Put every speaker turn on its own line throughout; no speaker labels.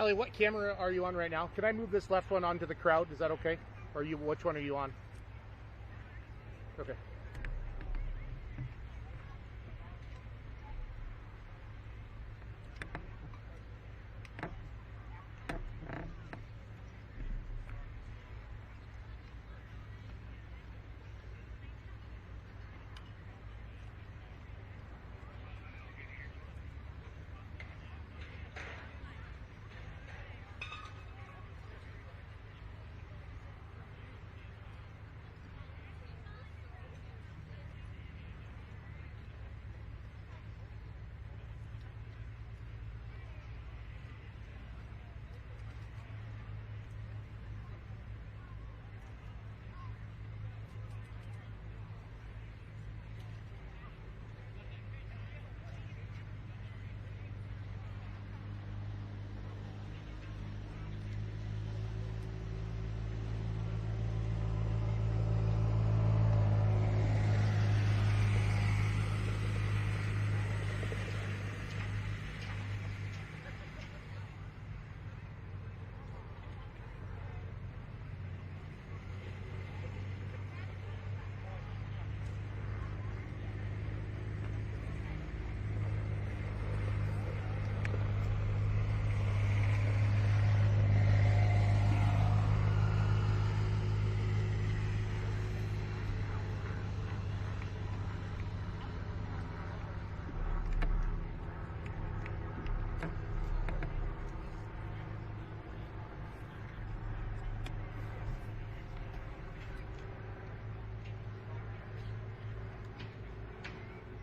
Allie, what camera are you on right now? Can I move this left one onto the crowd? Is that okay? Or which one are you on? Okay.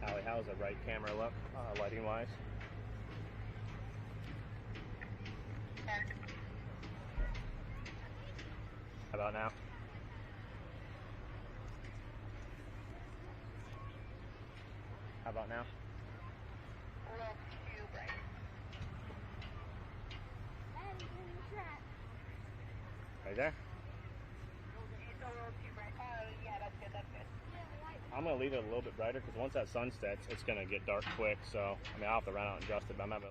Allie, how's the right camera look, lighting wise? How about now? How about now?
A little too bright.
Right there?
It's a little too bright. Oh, yeah, that's good, that's good.
I'm going to leave it a little bit brighter because once that sun sets, it's going to get dark quick. So, I mean, I'll have to run out and adjust it, but I'm having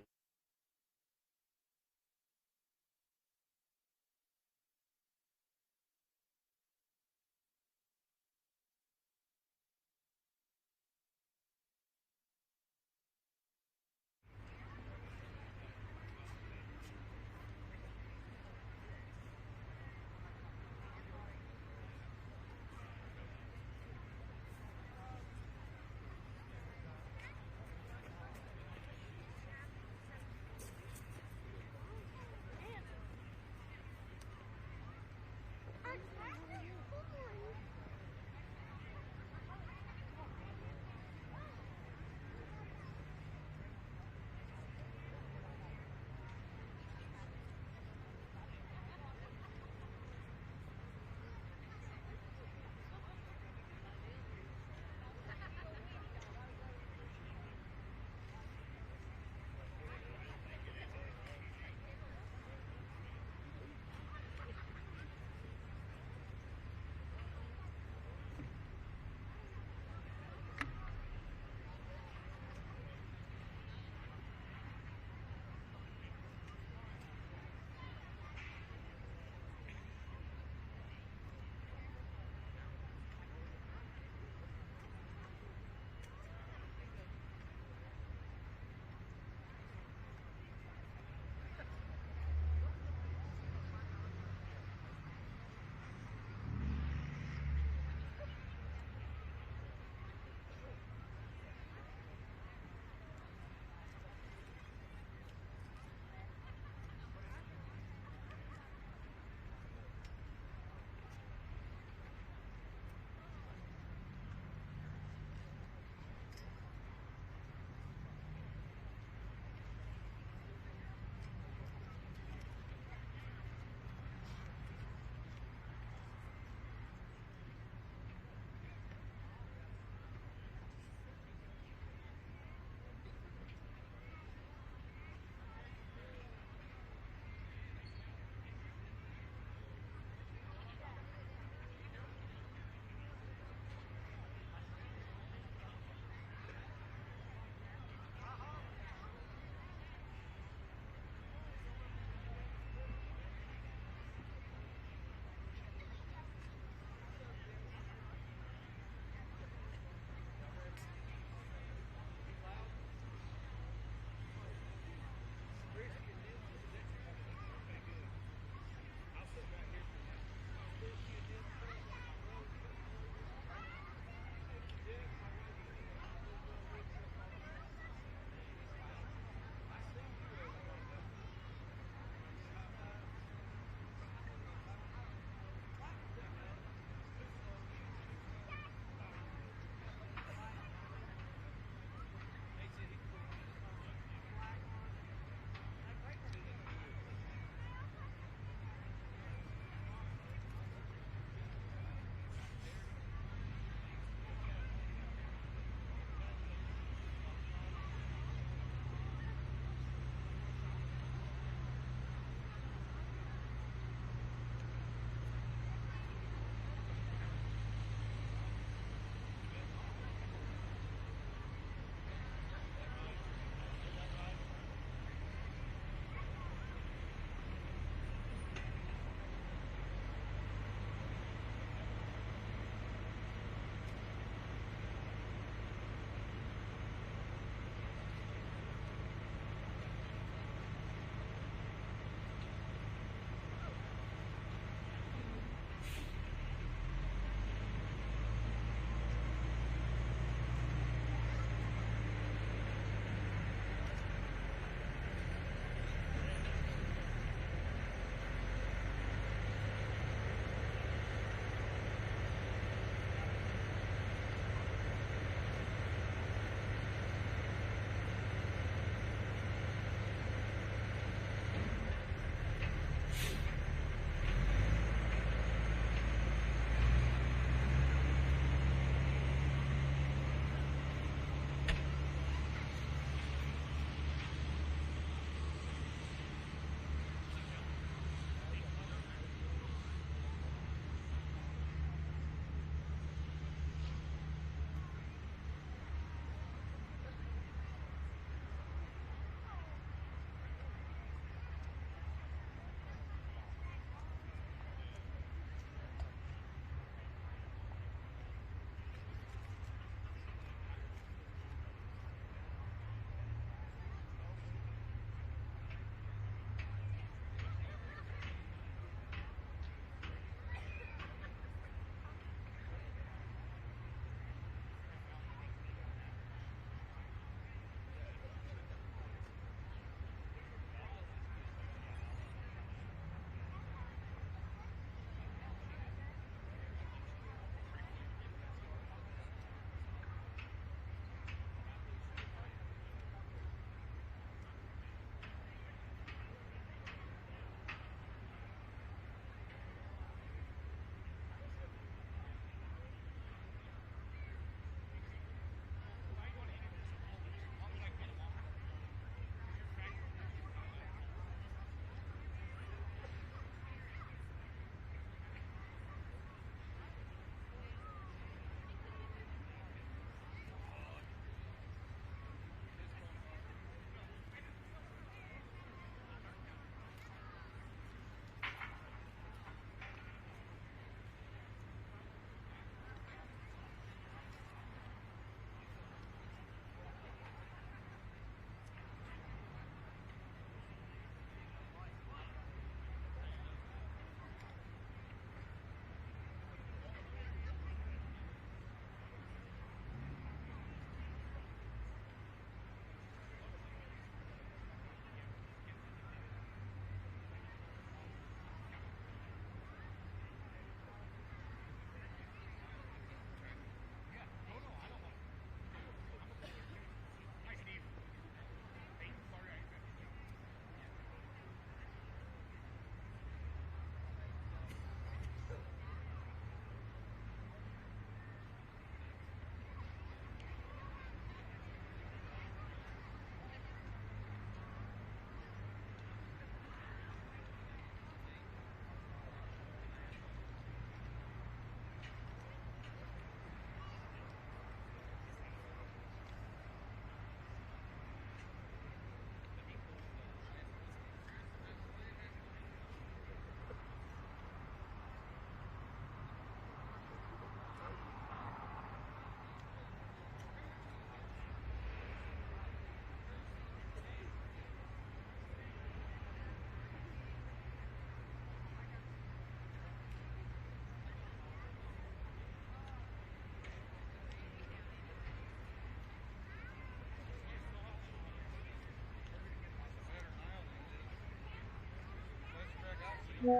Come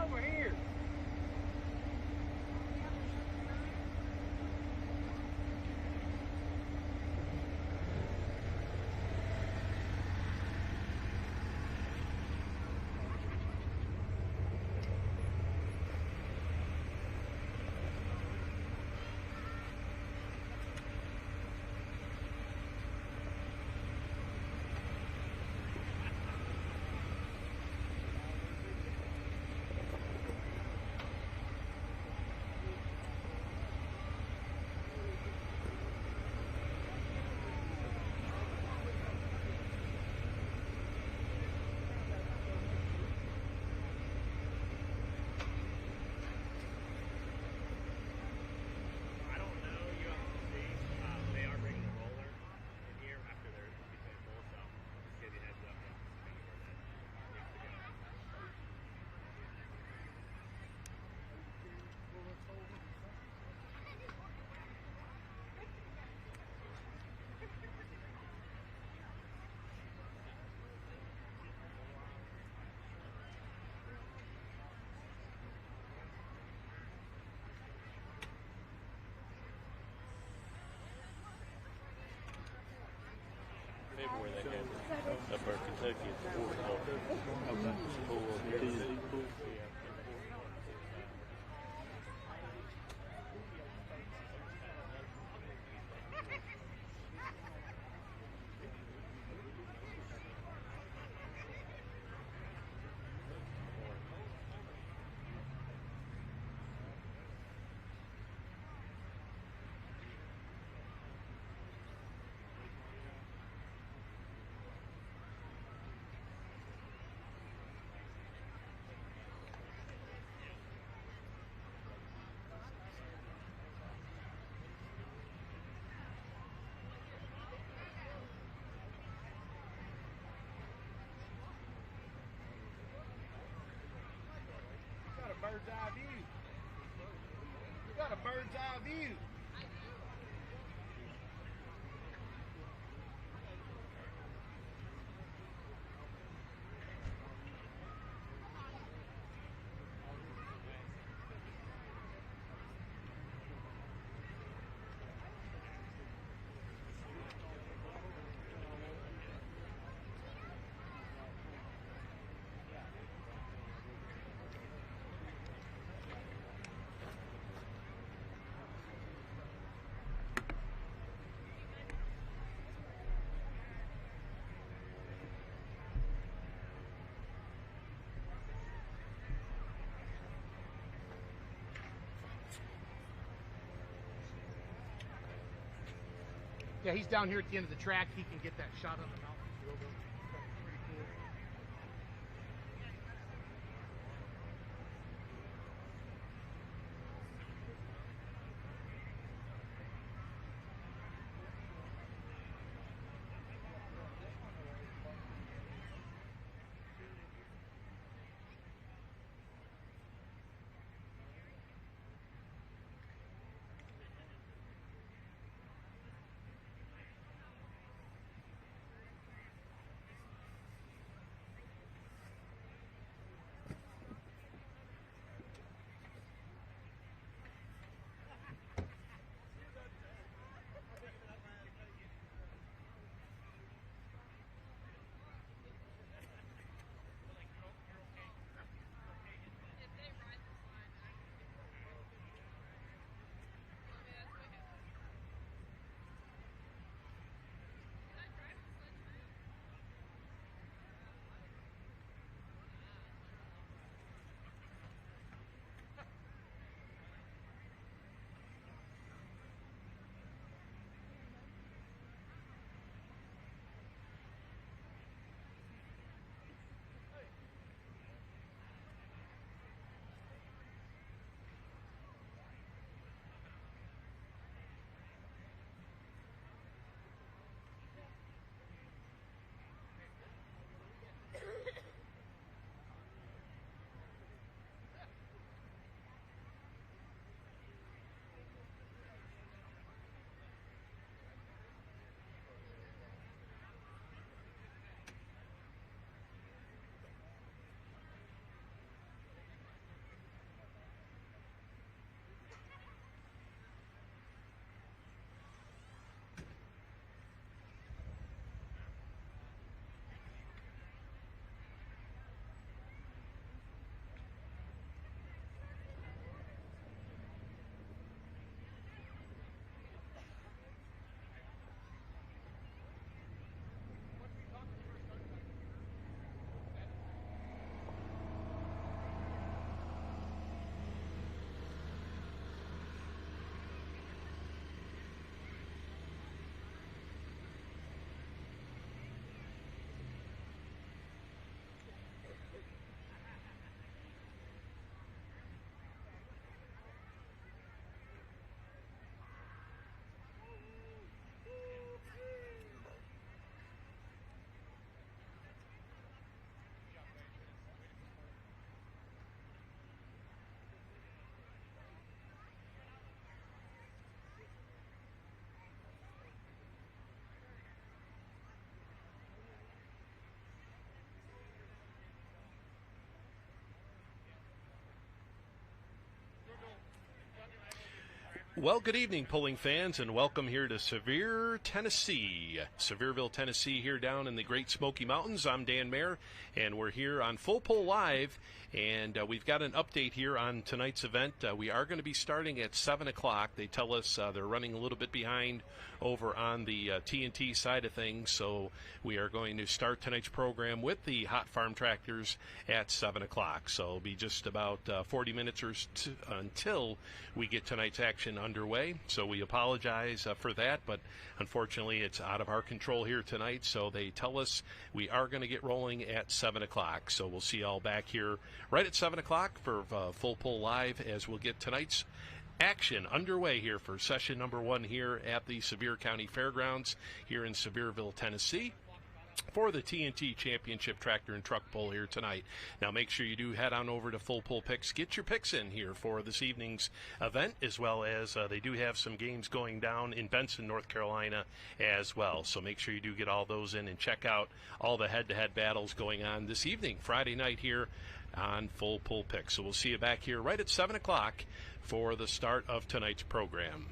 over here.
Where they had up there, Kentucky at the border.
Bird's eye view. We got a bird's eye view. Yeah, he's down here at the end of the track. He can get that shot on the mountain. Pretty cool.
Well, good evening, pulling fans, and welcome here to Sevierville, Tennessee. Sevierville, Tennessee, here down in the Great Smoky Mountains. I'm Dan Mayer, and we're here on Full Pull Live, and we've got an update here on tonight's event. We are going to be starting at 7 o'clock. They tell us they're running a little bit behind over on the TNT side of things, so we are going to start tonight's program with the Hot Farm Tractors at 7 o'clock. So it'll be just about 40 minutes or until we get tonight's action underway. So we apologize for that, but unfortunately it's out of our control here tonight. So they tell us we are going to get rolling at 7 o'clock. So we'll see you all back here right at 7 o'clock for Full Pull Live as we'll get tonight's action underway here for session number 1 here at the Sevier County Fairgrounds here in Sevierville, Tennessee, for the TNT Championship Tractor and Truck Pull here tonight. Now make sure you do head on over to Full Pull Picks. Get your picks in here for this evening's event, as well as they do have some games going down in Benson, North Carolina as well. So make sure you do get all those in and check out all the head-to-head battles going on this evening, Friday night here on Full Pull Picks. So we'll see you back here right at 7 o'clock for the start of tonight's program.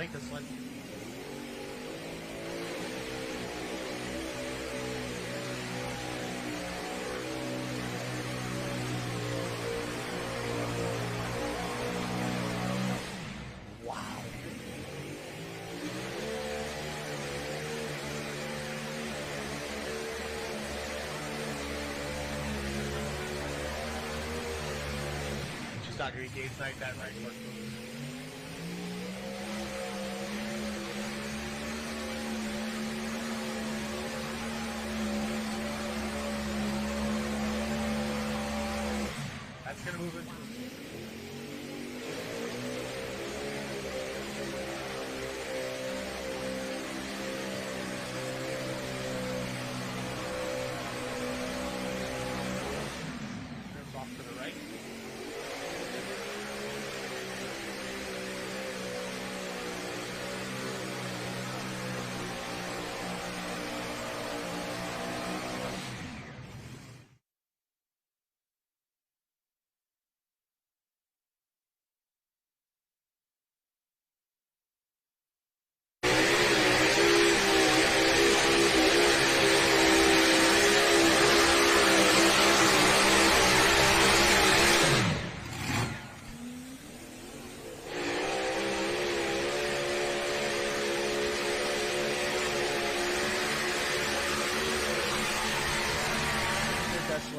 like this one. Not going to gauge like that right more. That's going to move it. Turns off to the right.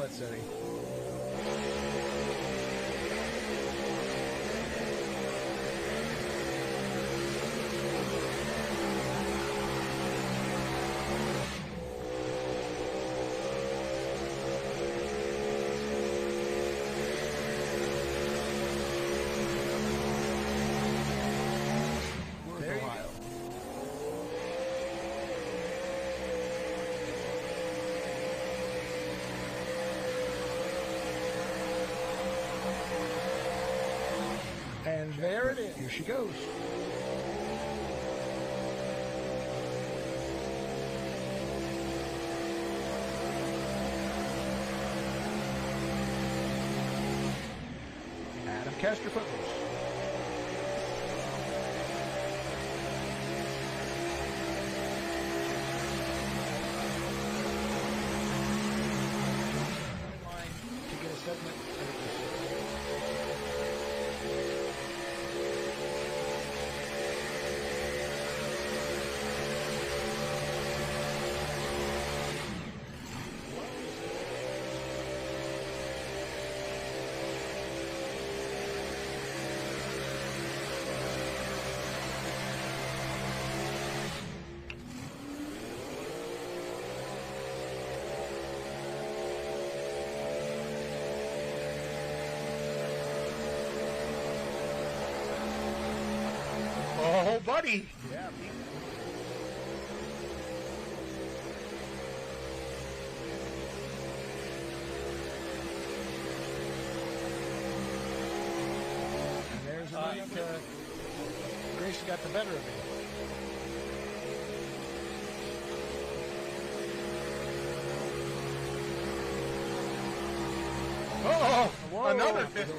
City. And there it is. Here she goes. Adam Castor Footloose. Line to get a segment. Oh, buddy. Yeah. And there's a night Grace got the better of it. Oh, another 50.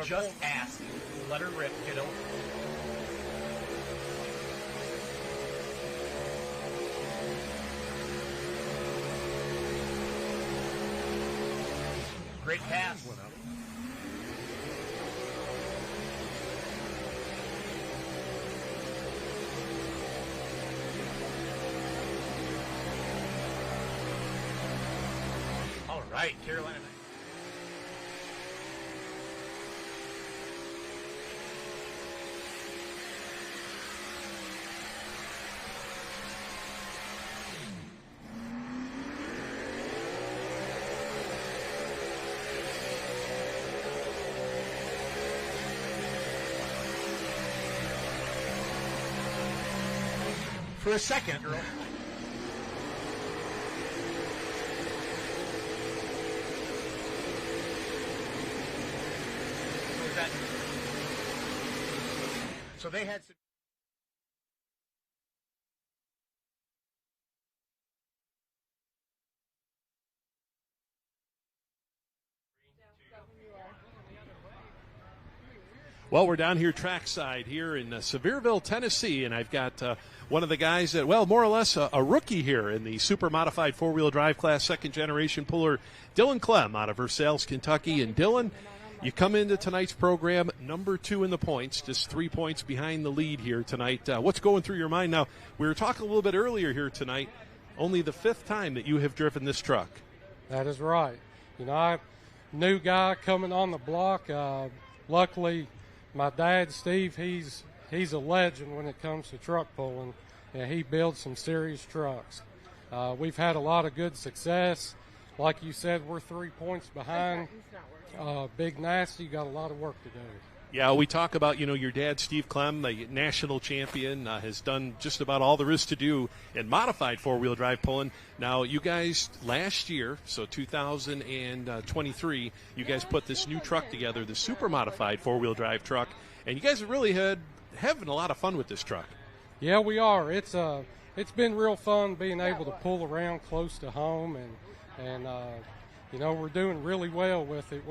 Just ask. Let her rip, kiddo. Great pass. All right, Carolina. For a second, girl. that. So they had some.
Well, we're down here trackside here in Sevierville, Tennessee, and I've got one of the guys that, well, more or less a rookie here in the super modified four-wheel drive class, second-generation puller, Dylan Clem out of Versailles, Kentucky. And Dylan, you come into tonight's program number 2 in the points, just 3 points behind the lead here tonight. What's going through your mind now? We were talking a little bit earlier here tonight, only the 5th time that you have driven this truck.
That is right. You know, I'm a new guy coming on the block. Luckily, my dad, Steve, he's a legend when it comes to truck pulling, and he builds some serious trucks. We've had a lot of good success. Like you said, we're 3 points behind. Big Nasty got a lot of work to do.
Yeah, we talk about, your dad, Steve Clem, the national champion, has done just about all there is to do in modified four-wheel drive pulling. Now, you guys, last year, so 2023, you guys put this new truck together, the super modified four-wheel drive truck, and you guys have really having a lot of fun with this truck.
Yeah, we are. It's been real fun being able to pull around close to home, and we're doing really well with it.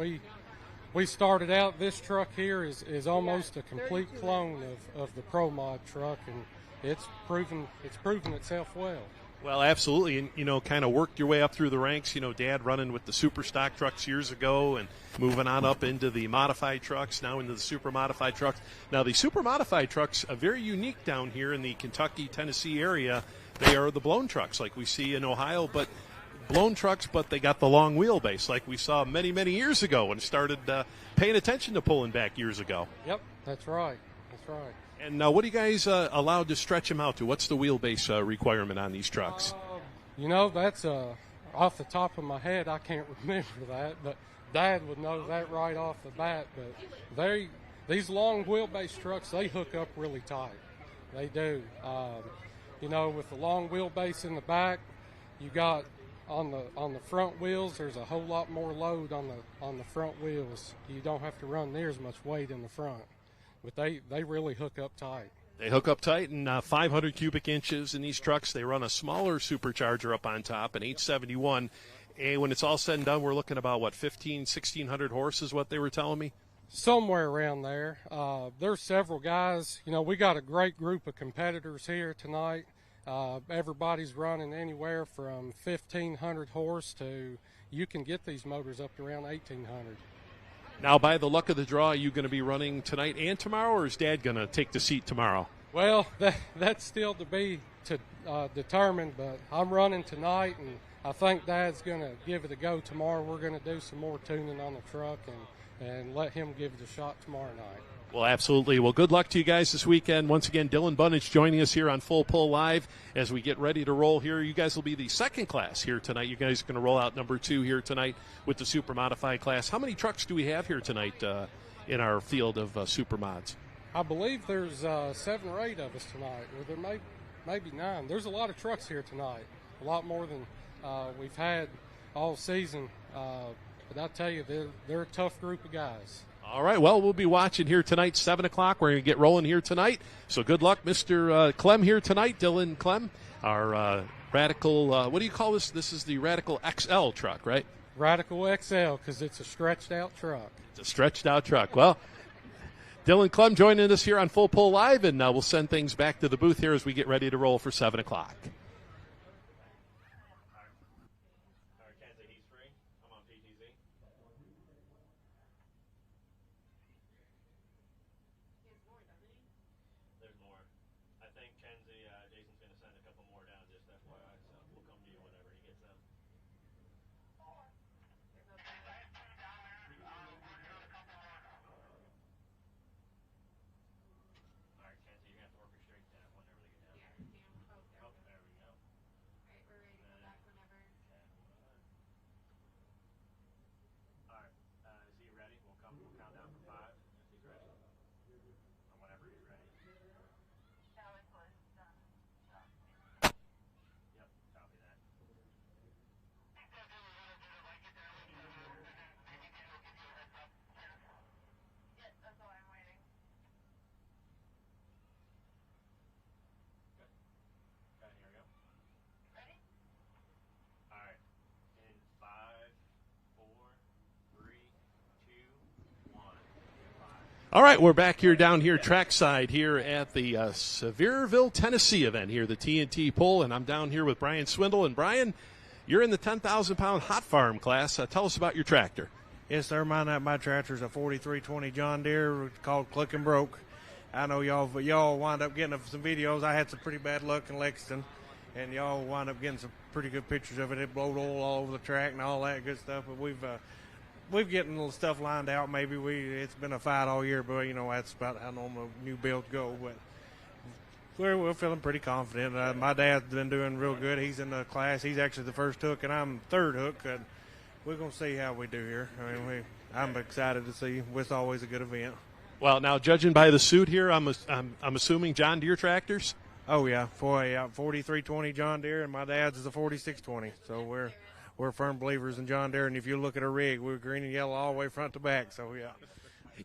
We started out, this truck here is almost a complete clone of the Pro Mod truck, and it's proven itself well.
Well, absolutely, and kind of worked your way up through the ranks. Dad running with the super stock trucks years ago, and moving on up into the modified trucks, now into the super modified trucks. Now, the super modified trucks are very unique down here in the Kentucky, Tennessee area. They are the blown trucks like we see in Ohio, but blown trucks, but they got the long wheelbase like we saw many, many years ago and started paying attention to pulling back years ago.
Yep, that's right.
And now, what are you guys allowed to stretch them out to? What's the wheelbase requirement on these trucks?
That's off the top of my head, I can't remember that, but Dad would know that right off the bat. But these long wheelbase trucks, they hook up really tight. They do. With the long wheelbase in the back, you got on the front wheels, there's a whole lot more load on the front wheels. You don't have to run near as much weight in the front, but they really hook up tight.
They hook up tight, and 500 cubic inches in these trucks. They run a smaller supercharger up on top, an 871. And when it's all said and done, we're looking about, 1,600 horses, what they were telling me?
Somewhere around there. There's several guys. We got a great group of competitors here tonight. Everybody's running anywhere from 1,500 horse to, you can get these motors up to around 1,800.
Now, by the luck of the draw, are you going to be running tonight and tomorrow, or is Dad going to take the seat tomorrow?
Well, that's still to be determined, but I'm running tonight, and I think Dad's going to give it a go tomorrow. We're going to do some more tuning on the truck and let him give it a shot tomorrow night.
Well, absolutely. Well, good luck to you guys this weekend. Once again, Dylan Bunnage joining us here on Full Pull Live as we get ready to roll here. You guys will be the second class here tonight. You guys are going to roll out number 2 here tonight with the super modified class. How many trucks do we have here tonight in our field of super mods?
I believe there's 7 or 8 of us tonight, or there may be 9. There's a lot of trucks here tonight, a lot more than we've had all season. But I tell you, they're a tough group of guys.
All right, well, we'll be watching here tonight, 7 o'clock. We're going to get rolling here tonight. So good luck, Mr. Clem here tonight, Dylan Clem, our Radical, what do you call this? This is the Radical XL truck, right?
Radical XL, because it's a stretched-out truck.
It's a stretched-out truck. Well, Dylan Clem joining us here on Full Pull Live, and we'll send things back to the booth here as we get ready to roll for 7 o'clock. All right, we're back here down here trackside here at the Sevierville, Tennessee event here, the TNT pull, and I'm down here with Brian Swindle. And Brian, you're in the 10,000-pound hot farm class. Tell us about your tractor.
Yes, sir. My tractor's a 4320 John Deere called Click and Broke. I know y'all wind up getting some videos. I had some pretty bad luck in Lexington, and y'all wind up getting some pretty good pictures of it. It blowed oil all over the track and all that good stuff. But we've getting little stuff lined out. Maybe it's been a fight all year, but that's about how normal new builds go. But we're feeling pretty confident. My dad's been doing real good. He's in the class. He's actually the first hook, and I'm third hook. And we're gonna see how we do here. I'm excited to see. It's always a good event.
Well, now judging by the suit here, I'm assuming John Deere tractors.
Oh yeah, 4320 John Deere, and my dad's is a 4620. So we're firm believers in John Deere, and if you look at a rig, we're green and yellow all the way front to back. So yeah.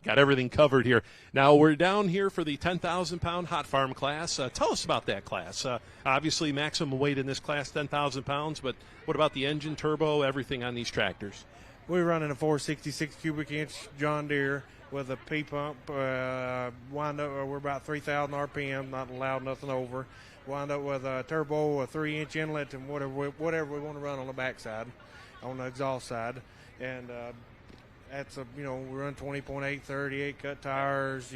Got everything covered here. Now we're down here for the 10,000-pound hot farm class. Tell us about that class. Obviously, maximum weight in this class, 10,000 pounds, but what about the engine, turbo, everything on these tractors?
We're running a 466 cubic inch John Deere with a P-pump. Wind up, we're about 3,000 RPM, not allowed nothing over. Wind up with a turbo, a 3-inch inlet, and whatever we want to run on the backside, on the exhaust side. And that's we run 20.8, 38 cut tires.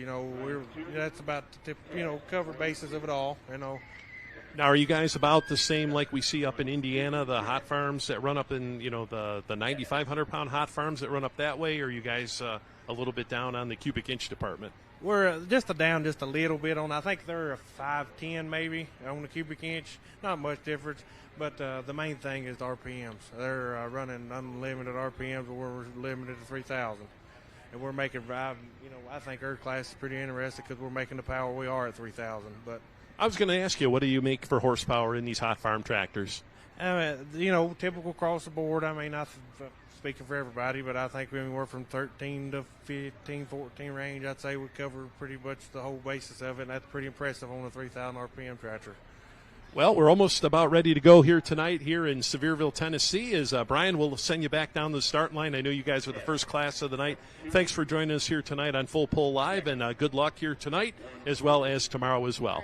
That's about the cover basis of it all.
Now, are you guys about the same like we see up in Indiana, the hot farms that run up in the 9,500-pound hot farms that run up that way? Or are you guys a little bit down on the cubic inch department?
We're down just a little bit on. I think they're a 510 maybe on the cubic inch. Not much difference. But the main thing is the RPMs. They're running unlimited RPMs, but we're limited to 3,000. And we're making, I think our class is pretty interesting because we're making the power we are at 3,000. But
I was going to ask you, what do you make for horsepower in these hot farm tractors?
Typical across the board. Not speaking for everybody, but I think we're from 13 to 15, 14 range. I'd say we cover pretty much the whole basis of it, and that's pretty impressive on a 3,000 RPM tractor.
Well, we're almost about ready to go here tonight here in Sevierville, Tennessee. As Brian will send you back down the starting line. I know you guys are the first class of the night. Thanks for joining us here tonight on Full Pull Live, and good luck here tonight as well as tomorrow as well.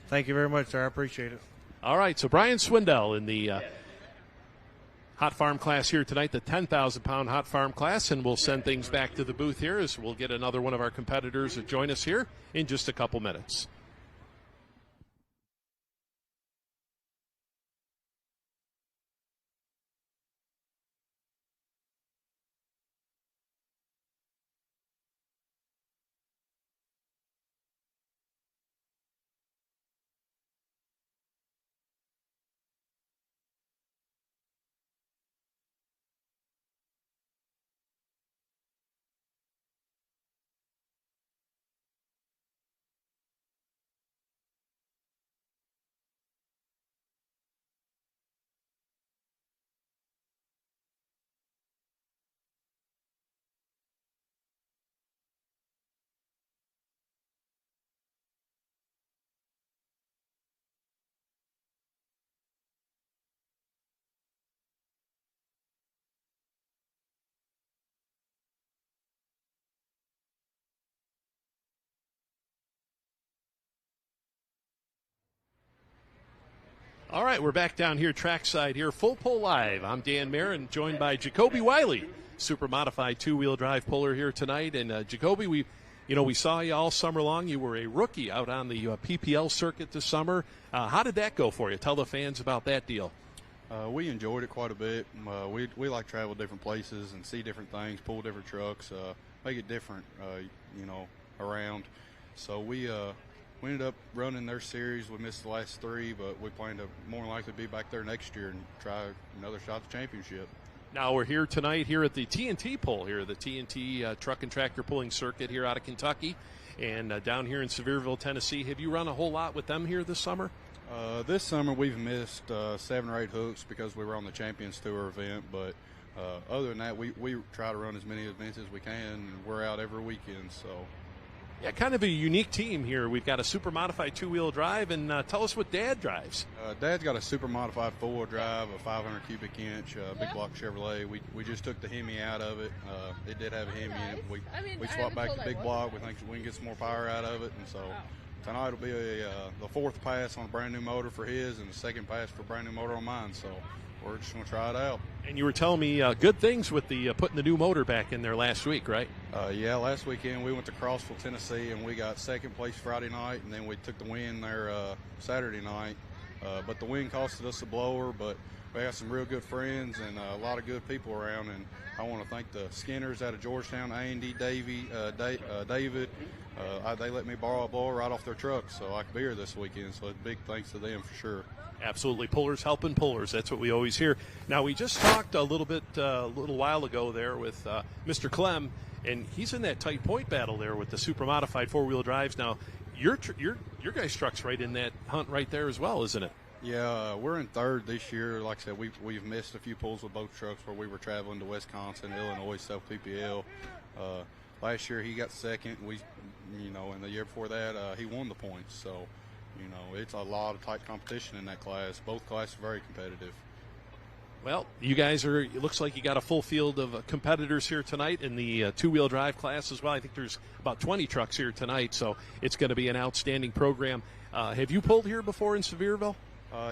Thank you very much, sir. I appreciate it.
All right, so Brian Swindle in the hot farm class here tonight, the 10,000-pound hot farm class, and we'll send things back to the booth here as we'll get another one of our competitors to join us here in just a couple minutes. All right, we're back down here trackside here, Full Pull Live. I'm Dan Mayer and joined by Jacobe Wy, super modified two-wheel drive puller here tonight. And Jacobe, we saw you all summer long. You were a rookie out on the PPL circuit this summer. How did that go for you? Tell the fans about that deal.
We enjoyed it quite a bit. We like to travel different places and see different things, pull different trucks, make it different, around. So we ended up running their series. We missed the last three, but we plan to more than likely be back there next year and try another shot at the championship.
Now we're here tonight here at the TNT pull here, the TNT truck and tractor pulling circuit here out of Kentucky, and down here in Sevierville, Tennessee. Have you run a whole lot with them here this summer?
This summer we've missed 7 or 8 hooks because we were on the Champions Tour event, but other than that, we try to run as many events as we can, and we're out every weekend. So
Yeah, kind of a unique team here. We've got a super modified two-wheel drive, and tell us what Dad drives.
Dad's got a super modified four-wheel drive, a 500 cubic inch big block Chevrolet. We just took the Hemi out of it. It did have a Hemi in it. We swapped back to big block. We think we can get some more power out of it, and so tonight will be the fourth pass on a brand new motor for his, and the second pass for a brand new motor on mine. So we're just going to try it out.
And you were telling me good things with the putting the new motor back in there last week, right?
Yeah, last weekend we went to Crossville, Tennessee, and we got second place Friday night, and then we took the win there Saturday night. But the win costed us a blower, but we have some real good friends and a lot of good people around, and I want to thank the Skinners out of Georgetown, A&D, David. They let me borrow a blower right off their truck so I could be here this weekend, so it's big thanks to them for sure.
Absolutely. Pullers helping pullers. That's what we always hear. Now, we just talked a little while ago there with Mr. Clem, and he's in that tight point battle there with the super modified four-wheel drives. Now, your guys' truck's right in that hunt right there as well, isn't it?
Yeah, we're in third this year. Like I said, we've missed a few pulls with both trucks where we were traveling to Wisconsin, Illinois, self-PPL. Last year he got second. And the year before that he won the points. So, it's a lot of tight competition in that class. Both classes are very competitive.
Well, you guys it looks like you got a full field of competitors here tonight in the two-wheel drive class as well. I think there's about 20 trucks here tonight, so it's going to be an outstanding program. Have you pulled here before in Sevierville?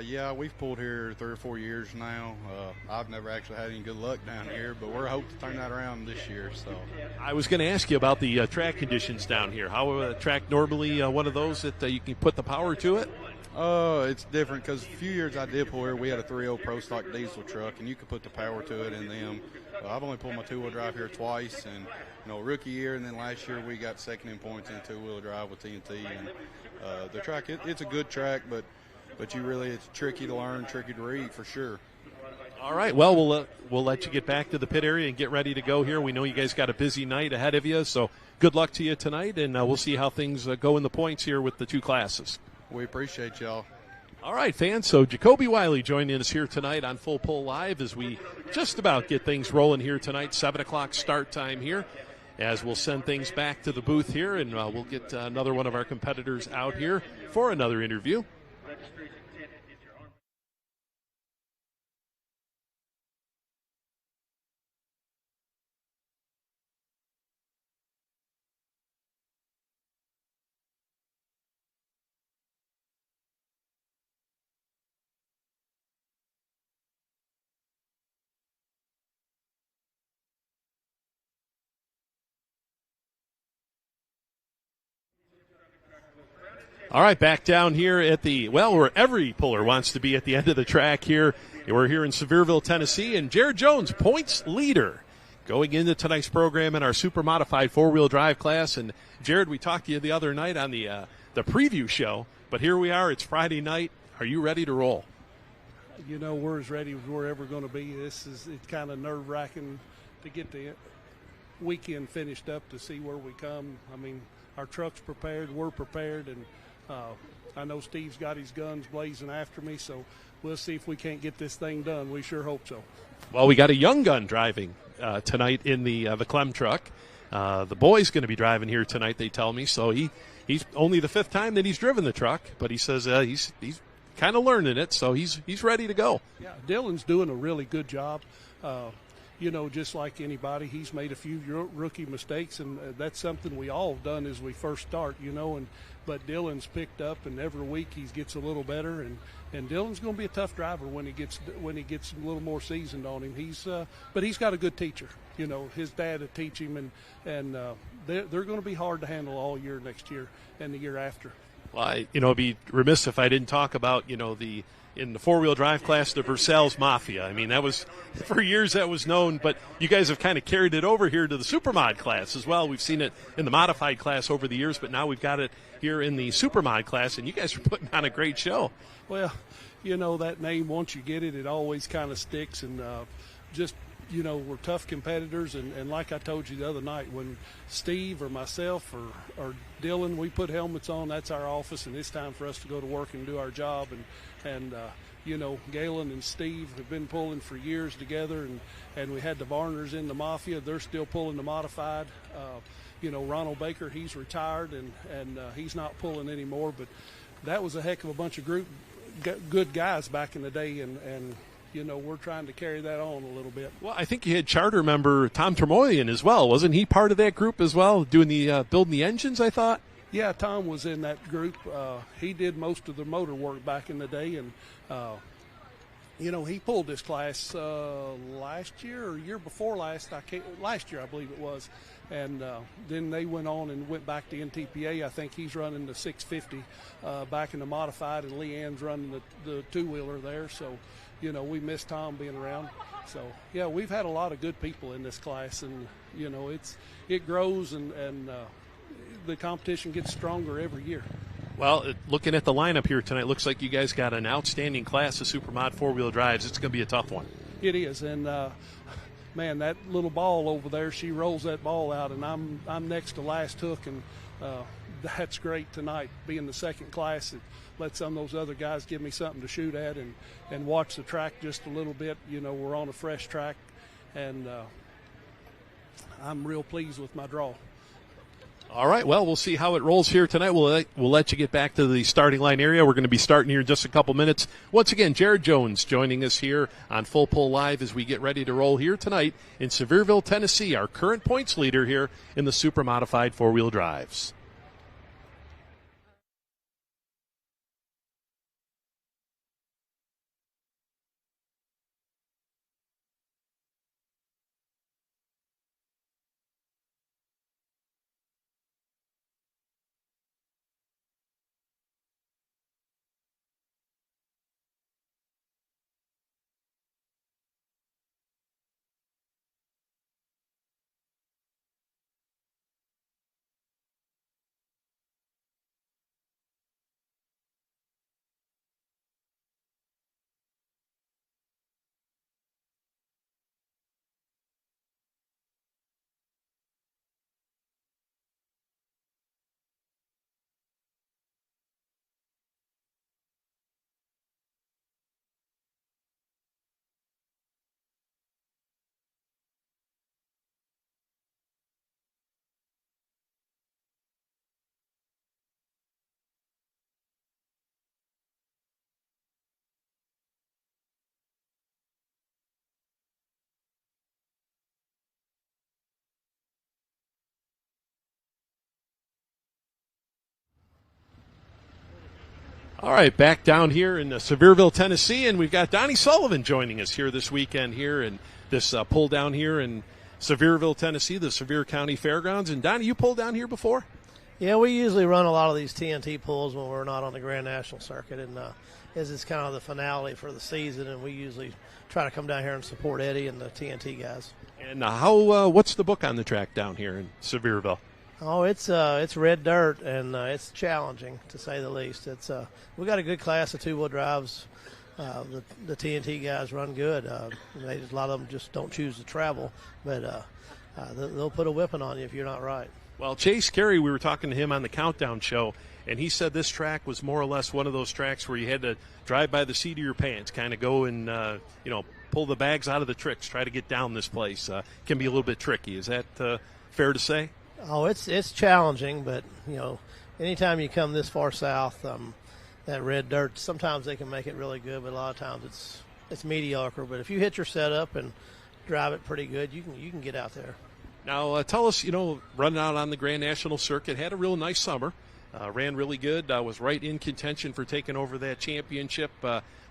Yeah, we've pulled here 3 or 4 years now. I've never actually had any good luck down here, but we're hoping to turn that around this year. So,
I was going to ask you about the track conditions down here. How a track normally one of those that you can put the power to it?
It's different because a few years I did pull here. We had a 3.0 Pro Stock diesel truck, and you could put the power to it in them. I've only pulled my two-wheel drive here twice, and rookie year, and then last year we got second in points in two-wheel drive with TNT. And the track, it's a good track, but it's tricky to learn, tricky to read for sure.
All right, well, we'll let you get back to the pit area and get ready to go here. We know you guys got a busy night ahead of you, so good luck to you tonight, and we'll see how things go in the points here with the two classes.
We appreciate y'all.
All right, fans, so Jacobe Wy joining us here tonight on Full Pull Live as we just about get things rolling here tonight, 7 o'clock start time here, as we'll send things back to the booth here, and we'll get another one of our competitors out here for another interview. All right, back down here at where every puller wants to be at the end of the track here. We're here in Sevierville, Tennessee, and Jared Jones, points leader, going into tonight's program in our super modified four-wheel drive class. And Jared, we talked to you the other night on the preview show, but here we are. It's Friday night. Are you ready to roll?
We're as ready as we're ever going to be. It's kind of nerve-wracking to get the weekend finished up to see where we come. I mean, our truck's prepared, we're prepared, and I know Steve's got his guns blazing after me, so we'll see if we can't get this thing done. We sure hope so.
Well, we got a young gun driving tonight in the Clem truck. The boy's going to be driving here tonight, they tell me, so he's only the 5th time that he's driven the truck, but he says he's kind of learning it, so he's ready to go.
Yeah, Dylan's doing a really good job. Just like anybody, he's made a few rookie mistakes, and that's something we all have done as we first start, but Dylan's picked up, and every week he gets a little better, and Dylan's going to be a tough driver when he gets a little more seasoned on him. But he's got a good teacher. His dad will teach him, and they're going to be hard to handle all year next year and the year after.
Well, I'd be remiss if I didn't talk about, in the four-wheel drive class, the Versailles Mafia. I mean, for years that was known, but you guys have kind of carried it over here to the Supermod class as well. We've seen it in the modified class over the years, but now we've got it here in the Supermod class, and you guys are putting on a great show.
Well, that name, once you get it, it always kind of sticks, and we're tough competitors, and like I told you the other night, when Steve or myself or Dylan, we put helmets on, that's our office, and it's time for us to go to work and do our job. And Galen and Steve have been pulling for years together, and we had the Varners in the Mafia. They're still pulling the modified. Ronald Baker, he's retired and he's not pulling anymore. But that was a heck of a bunch of good guys back in the day, and we're trying to carry that on a little bit.
Well, I think you had charter member Tom Termoyan as well. Wasn't he part of that group as well, doing the building the engines, I thought?
Yeah, Tom was in that group. He did most of the motor work back in the day, and he pulled this class last year or year before last. Last year, I believe it was. And then they went on and went back to NTPA. I think he's running the 650 back in the modified, and Leanne's running the two-wheeler there. So, we miss Tom being around. So, yeah, we've had a lot of good people in this class, and, it grows and the competition gets stronger every year.
Well, looking at the lineup here tonight, looks like you guys got an outstanding class of Supermod four-wheel drives. It's going to be a tough one.
It is, and man, that little ball over there, she rolls that ball out, and I'm next to last hook, and that's great tonight. Being the second class, it lets some of those other guys give me something to shoot at and watch the track just a little bit. We're on a fresh track, and I'm real pleased with my draw.
All right, well, we'll see how it rolls here tonight. We'll let you get back to the starting line area. We're going to be starting here in just a couple minutes. Once again, Jared Jones joining us here on Full Pull Live as we get ready to roll here tonight in Sevierville, Tennessee, our current points leader here in the super modified four-wheel drives. All right, back down here in Sevierville, Tennessee, and we've got Donnie Sullivan joining us here this weekend here and this pull down here in Sevierville, Tennessee, the Sevier County Fairgrounds. And Donnie, you pulled down here before?
Yeah, we usually run a lot of these TNT pulls when we're not on the Grand National Circuit, and this is kind of the finale for the season, and we usually try to come down here and support Eddie and the TNT guys.
And what's the book on the track down here in Sevierville?
Oh, it's red dirt, and it's challenging to say the least. We got a good class of two-wheel drives. The TNT guys run good. A lot of them just don't choose to travel, but they'll put a whipping on you if you're not right.
Well, Chase Carey, we were talking to him on the Countdown show, and he said this track was more or less one of those tracks where you had to drive by the seat of your pants, kind of go and pull the bags out of the tricks, try to get down this place. Can be a little bit tricky. Is that fair to say?
Oh, it's challenging, but anytime you come this far south, that red dirt, sometimes they can make it really good, but a lot of times it's mediocre. But if you hit your setup and drive it pretty good, you can get out there.
Now tell us, running out on the Grand National Circuit, had a real nice summer, ran really good, was right in contention for taking over that championship,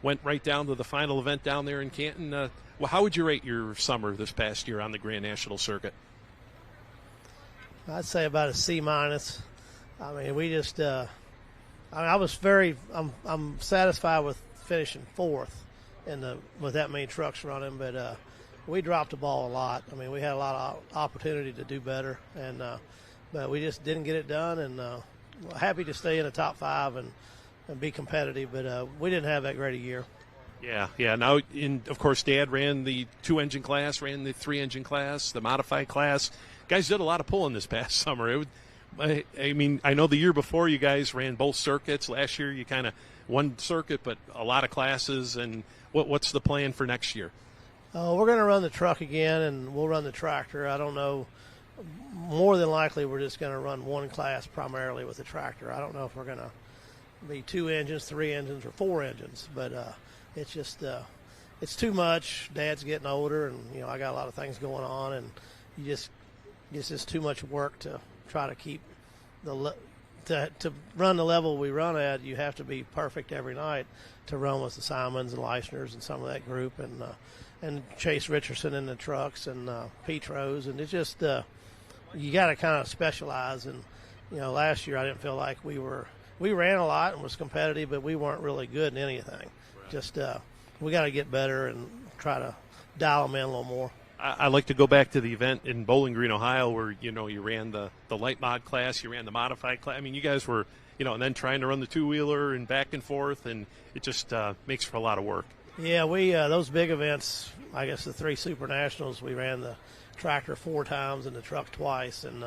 went right down to the final event down there in Canton. How would you rate your summer this past year on the Grand National Circuit?
I'd say about a C-. I mean, we just I'm satisfied with finishing fourth with that many trucks running, but we dropped the ball a lot. I mean, we had a lot of opportunity to do better, but we just didn't get it done, and happy to stay in the top five and be competitive, but we didn't have that great a year.
Yeah. Now, of course, Dad ran the 2-engine class, ran the 3-engine class, the modified class. Guys did a lot of pulling this past summer. I know the year before you guys ran both circuits. Last year you kind of one circuit, but a lot of classes. And what's the plan for next year?
We're going to run the truck again, and we'll run the tractor. I don't know more than likely we're just going to run one class primarily with the tractor. I don't know if we're going to be 2 engines, 3 engines, or 4 engines, but it's just it's too much. Dad's getting older, and I got a lot of things going on, and it's just too much work to try to keep to run the level we run at. You have to be perfect every night to run with the Simons and Leisners and some of that group, and Chase Richardson in the trucks and Petros, and it's just you got to kind of specialize. And last year I didn't feel like we ran a lot and was competitive, but we weren't really good in anything. Right. Just we got to get better and try to dial them in a little more.
I like to go back to the event in Bowling Green, Ohio, where you ran the light mod class, you ran the modified class. I mean, you guys were and then trying to run the 2-wheeler and back and forth, and it just makes for a lot of work. Yeah,
we those big events. I guess the 3 Super Nationals, we ran the tractor 4 times and the truck twice, and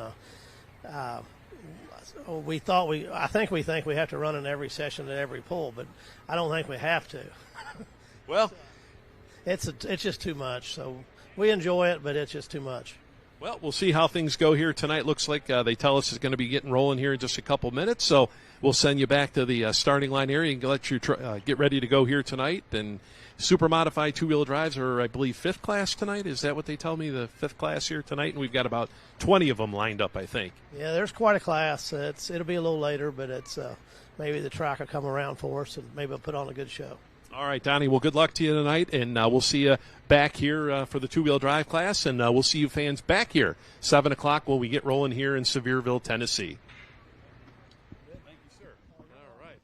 we think we have to run in every session at every pull, but I don't think we have to.
Well,
it's just too much. So we enjoy it, but it's just too much.
Well, we'll see how things go here tonight. Looks like they tell us it's going to be getting rolling here in just a couple minutes. So we'll send you back to the starting line area and let you get ready to go here tonight. And super modified 2-wheel drives are, I believe, 5th class tonight. Is that what they tell me, the 5th class here tonight? And we've got about 20 of them lined up, I think.
Yeah, there's quite a class. It'll be a little later, but it's maybe the track will come around for us, and maybe we'll put on a good show.
All right, Donnie, well, good luck to you tonight, and we'll see you back here for the 2-wheel drive class, and we'll see you fans back here 7 o'clock when we get rolling here in Sevierville, Tennessee. Thank you, sir. All right.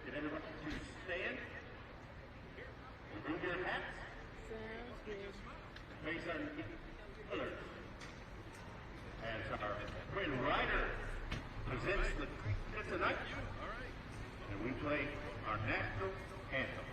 Get everybody to stand. Remove your hats. Face our colors. As our Quinn Ryder presents the tonight. And we play our national anthem.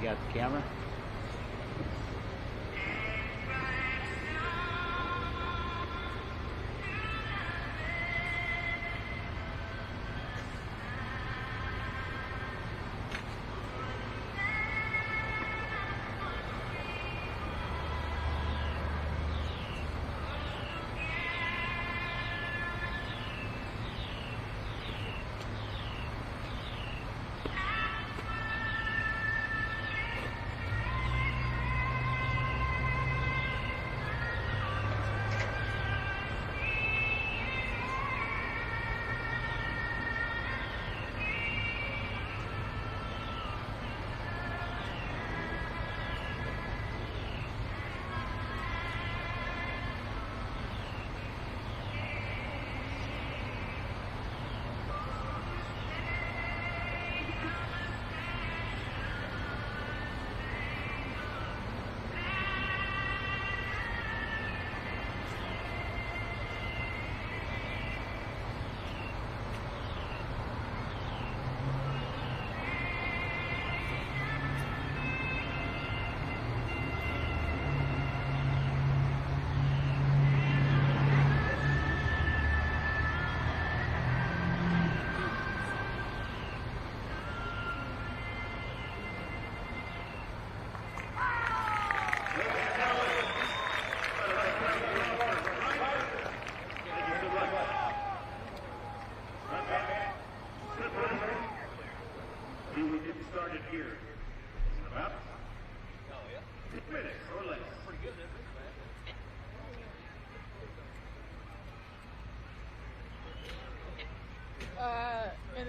You got the camera?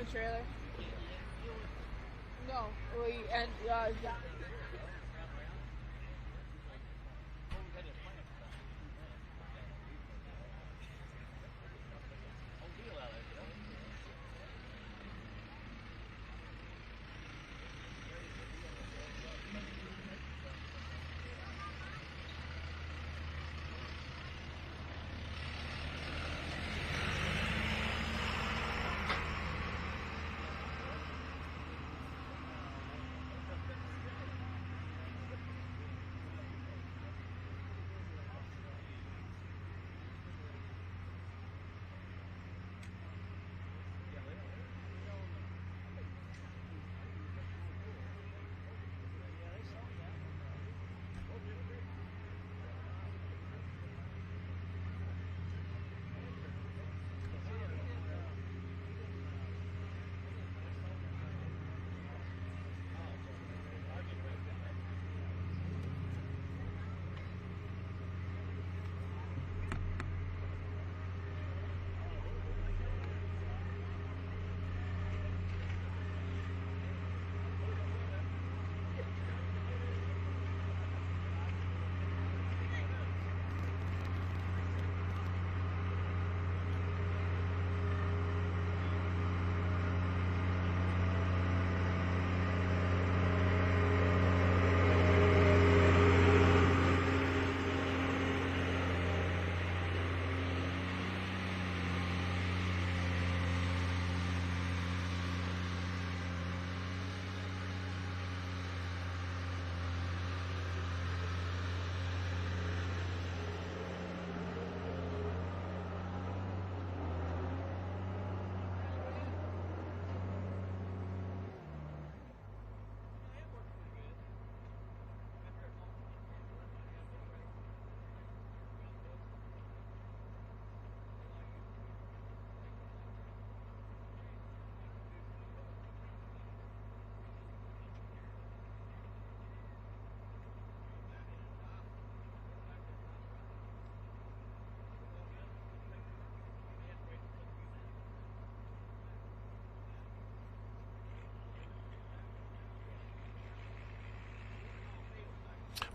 the trailer. No,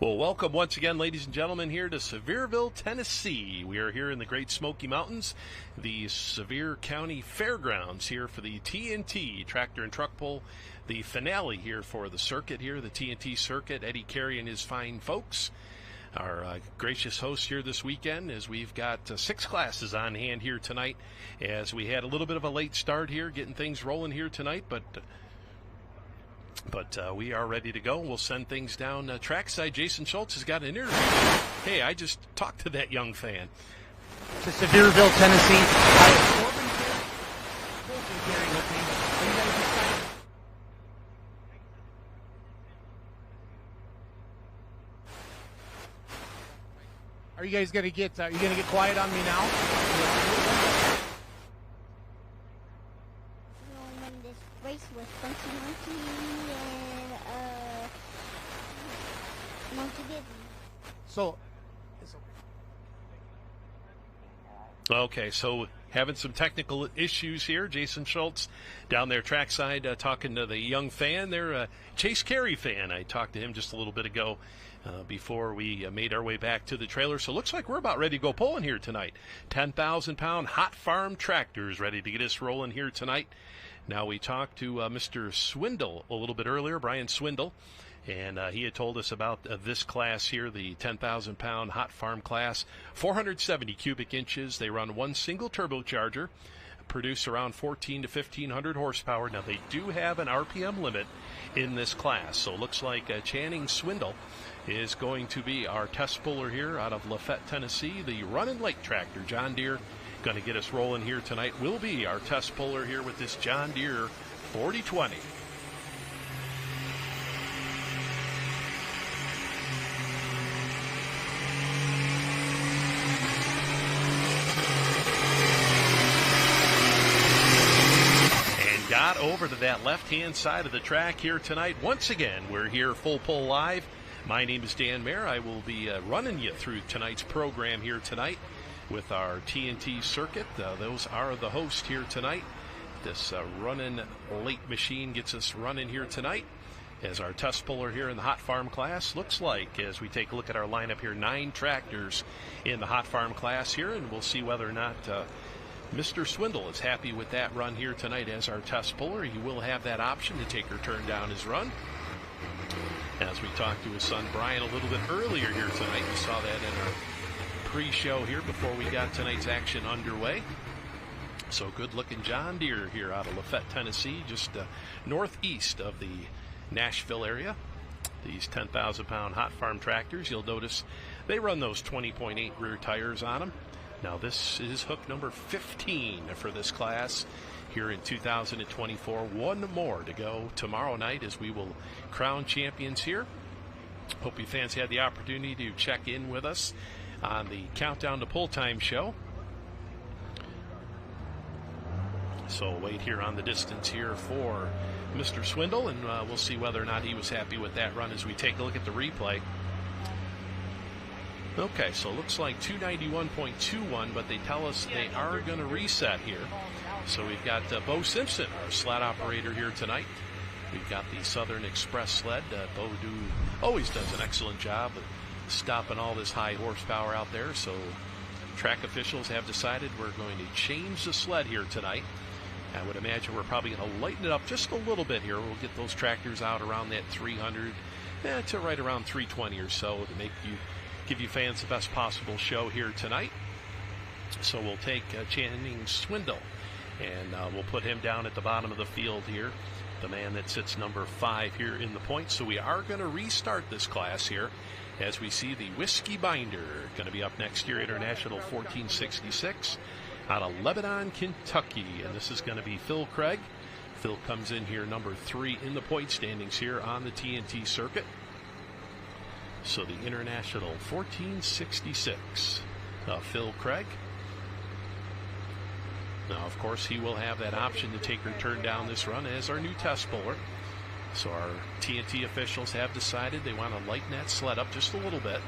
Well, welcome once again, ladies and gentlemen, here to Sevierville, Tennessee. We are here in the Great Smoky Mountains, the Sevier County Fairgrounds here for the TNT Tractor and Truck Pull, the finale here for the circuit here, the TNT circuit. Eddie Carey and his fine folks, our gracious hosts here this weekend, as we've got 6 classes on hand here tonight, as we had a little bit of a late start here, getting things rolling here tonight, but we are ready to go. We'll send things down trackside. Jason Schultz has got an interview. Hey, I just talked to that young fan.
To Sevierville, Tennessee. Are you guys gonna get quiet on me now?
This race with Funky Monkey and Monkey Baby.
So,
okay, so having some technical issues here. Jason Schultz down there trackside talking to the young fan there, Chase Carey fan. I talked to him just a little bit ago before we made our way back to the trailer. So it looks like we're about ready to go pulling here tonight. 10,000-pound hot farm tractors ready to get us rolling here tonight. Now we talked to Mr. Swindle a little bit earlier, Brian Swindle, and he had told us about this class here, the 10,000-pound hot farm class, 470 cubic inches. They run one single turbocharger, produce around 14 to 1,500 horsepower. Now they do have an RPM limit in this class, so it looks like Channing Swindle is going to be our test puller here out of Lafayette, Tennessee. The Running Lake tractor, John Deere, going to get us rolling here tonight, will be our test puller here with this John Deere 4020. And got over to that left-hand side of the track here tonight. Once again, we're here full pull live. My name is Dan Mayer. I will be running you through tonight's program here tonight with our TNT circuit. Those are the hosts here tonight. This running late machine gets us running here tonight as our test puller here in the hot farm class. Looks like, as we take a look at our lineup here, 9 tractors in the hot farm class here, and we'll see whether or not Mr. Swindle is happy with that run here tonight as our test puller. He will have that option to take or turn down his run. As we talked to his son Brian a little bit earlier here tonight, we saw that in our pre-show here before we got tonight's action underway. So good-looking John Deere here out of Lafayette, Tennessee, just northeast of the Nashville area. These 10,000-pound hot farm tractors, you'll notice they run those 20.8 rear tires on them. Now this is hook number 15 for this class here in 2024. One more to go tomorrow night as we will crown champions here. Hope you fans had the opportunity to check in with us on the Countdown to Pull Time show. So wait here on the distance here for Mr. Swindle, and we'll see whether or not he was happy with that run as we take a look at the replay. Okay, so it looks like 291.21, but they tell us they are going to reset here. So we've got Bo Simpson, our sled operator here tonight. We've got the Southern Express sled. Bo always does an excellent job of stopping all this high horsepower out there. So track officials have decided we're going to change the sled here tonight. I would imagine we're probably going to lighten it up just a little bit here. We'll get those tractors out around that 300 to right around 320 or so to give you fans the best possible show here tonight. So we'll take Channing Swindle, and we'll put him down at the bottom of the field here, the man that sits number 5 here in the points. So we are going to restart this class here as we see the Whiskey Binder going to be up next year, International 1466. Out of Lebanon, Kentucky, and this is going to be Phil Craig. Phil comes in here number 3 in the point standings here on the TNT circuit. So the International 1466, Phil Craig. Now, of course, he will have that option to take or turn down this run as our new test puller. So our TNT officials have decided they want to lighten that sled up just a little bit.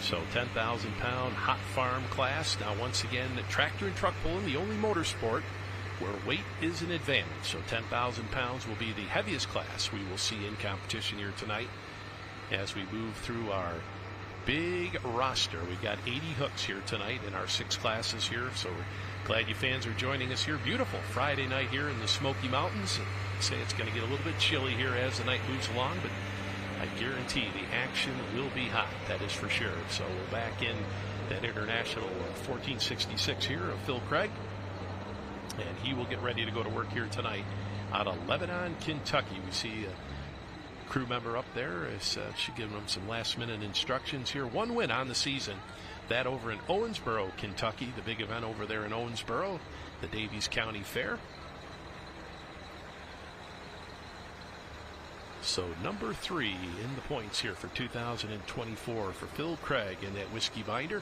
So 10,000-pound hot farm class. Now, once again, tractor and truck pulling, the only motorsport where weight is an advantage. So 10,000 pounds will be the heaviest class we will see in competition here tonight as we move through our big roster. We've got 80 hooks here tonight in our 6 classes here. So we're glad you fans are joining us here. Beautiful Friday night here in the Smoky Mountains. I'd say it's going to get a little bit chilly here as the night moves along, but I guarantee the action will be hot, that is for sure. So we're back in that International 1466 here of Phil Craig. And he will get ready to go to work here tonight out of Lebanon, Kentucky. We see a crew member up there. She's giving them some last-minute instructions here. 1 win on the season. That over in Owensboro, Kentucky. The big event over there in Owensboro, the Davies County Fair. So number 3 in the points here for 2024 for Phil Craig in that Whiskey Binder.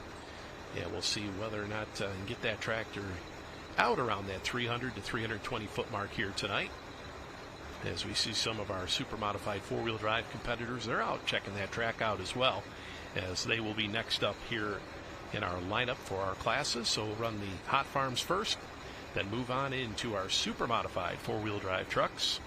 And we'll see whether or not can get that tractor out around that 300 to 320 foot mark here tonight. As we see some of our super modified 4-wheel drive competitors, they're out checking that track out as well, as they will be next up here in our lineup for our classes. So we'll run the hot farms first, then move on into our super modified 4-wheel drive trucks.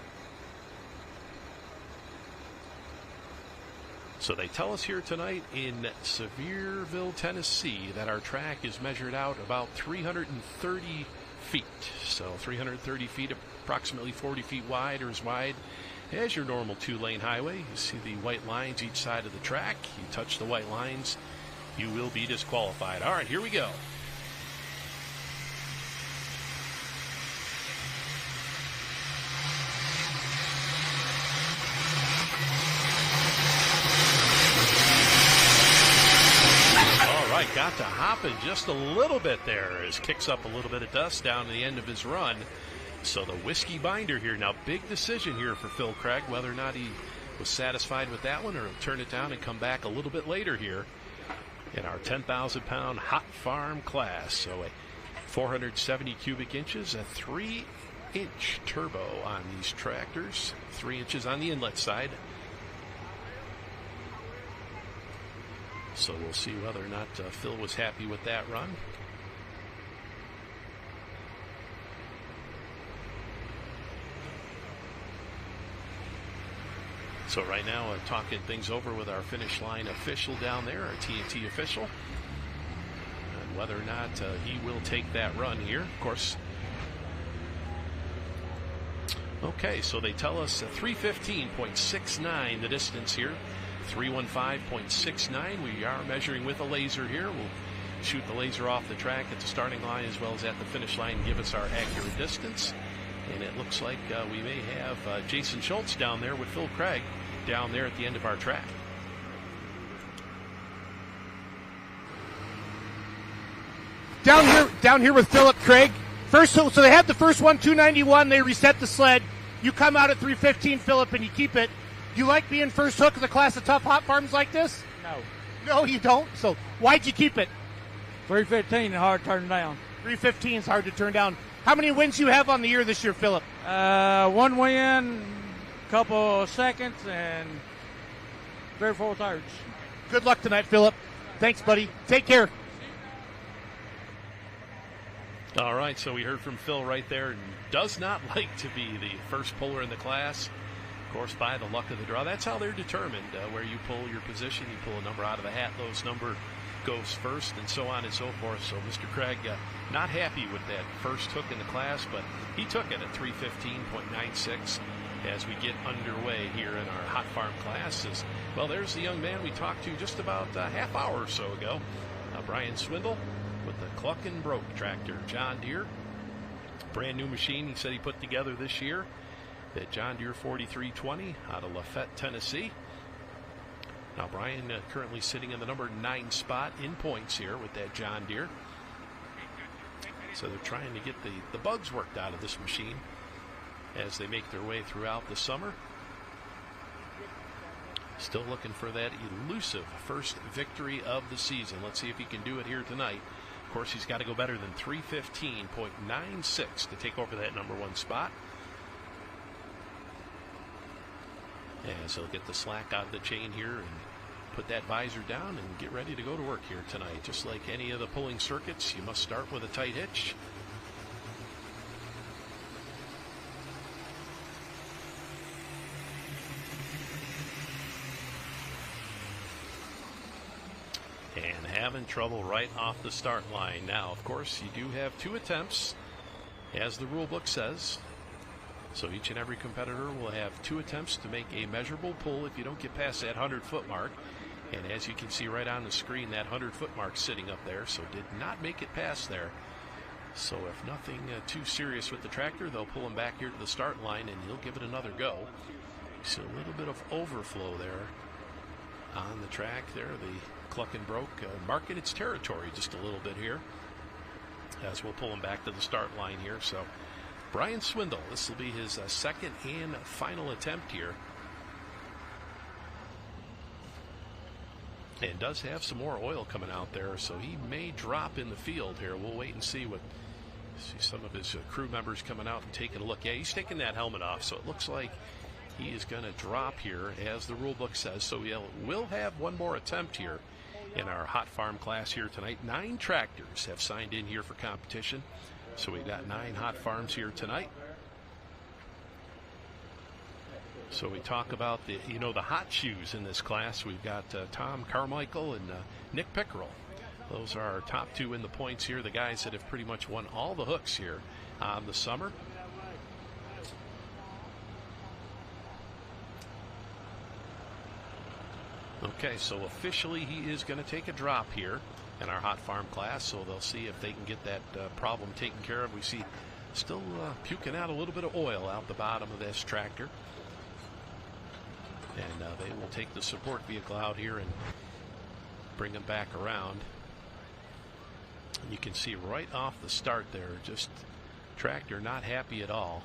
So they tell us here tonight in Sevierville, Tennessee, that our track is measured out about 330 feet. So 330 feet, approximately 40 feet wide, or as wide as your normal 2-lane highway. You see the white lines each side of the track. You touch the white lines, you will be disqualified. All right, here we go. Got to hopping just a little bit there as kicks up a little bit of dust down to the end of his run. So the Whiskey Binder here. Now, big decision here for Phil Craig, whether or not he was satisfied with that one or he'll turn it down and come back a little bit later here in our 10,000-pound hot farm class. So a 470 cubic inches, a 3-inch turbo on these tractors, 3 inches on the inlet side. So we'll see whether or not Phil was happy with that run. So right now, talking things over with our finish line official down there, our TNT official, and whether or not he will take that run here. Of course. Okay, so they tell us 3:15.69 the distance here. 3:15.69. We are measuring with a laser here. We'll shoot the laser off the track at the starting line as well as at the finish line and give us our accurate distance. And it looks like we may have Jason Schultz down there with Phil Craig down there at the end of our track.
Down here with Philip Craig. First, so they had the first one, 291. They reset the sled. You come out at 3:15, Philip, and you keep it. You like being first hook of the class of tough hot farms like this?
No.
No, you don't? So why'd you keep it?
315 is hard to turn down.
315 is hard to turn down. How many wins you have on the year this year, Philip?
One win, couple seconds, and 3 or 4 thirds.
Good luck tonight, Philip. Thanks, buddy. Take care.
All right, so we heard from Phil right there. Does not like to be the first puller in the class. Of course, by the luck of the draw, that's how they're determined. Where you pull your position, you pull a number out of the hat, lowest number goes first, and so on and so forth. So Mr. Craig not happy with that first hook in the class, but he took it at 3:15.96 as we get underway here in our hot farm classes. Well, there's the young man we talked to just about a half hour or so ago, Brian Swindle with the Cluck and Broke tractor, John Deere. Brand new machine he said he put together this year. That John Deere 4320 out of Lafayette, Tennessee. Now Brian currently sitting in the number 9 spot in points here with that John Deere. So they're trying to get the bugs worked out of this machine as they make their way throughout the summer. Still looking for that elusive first victory of the season. Let's see if he can do it here tonight. Of course, he's got to go better than 3:15.96 to take over that number 1 spot. As he'll get the slack out of the chain here and put that visor down and get ready to go to work here tonight. Just like any of the pulling circuits, you must start with a tight hitch. And having trouble right off the start line. Now, of course, you do have 2 attempts, as the rule book says. So each and every competitor will have 2 attempts to make a measurable pull if you don't get past that 100-foot mark. And as you can see right on the screen, that 100-foot mark sitting up there, so did not make it past there. So if nothing too serious with the tractor, they'll pull him back here to the start line and he'll give it another go. So a little bit of overflow there on the track there. The Cluck and Broke marking its territory just a little bit here as we'll pull him back to the start line here. So Brian Swindle, this will be his second and final attempt here. And does have some more oil coming out there, so he may drop in the field here. We'll wait and see some of his crew members coming out and taking a look. Yeah, he's taking that helmet off, so it looks like he is going to drop here, as the rule book says. So we'll have one more attempt here in our hot farm class here tonight. 9 tractors have signed in here for competition. So we've got 9 hot farms here tonight. So we talk about the hot shoes in this class. We've got Tom Carmichael and Nick Pickerel. Those are our top 2 in the points here. The guys that have pretty much won all the hooks here on the summer. Okay, so officially he is going to take a drop here in our hot farm class, so they'll see if they can get that problem taken care of. We see still puking out a little bit of oil out the bottom of this tractor. And they will take the support vehicle out here and bring them back around. You can see right off the start there, just tractor not happy at all.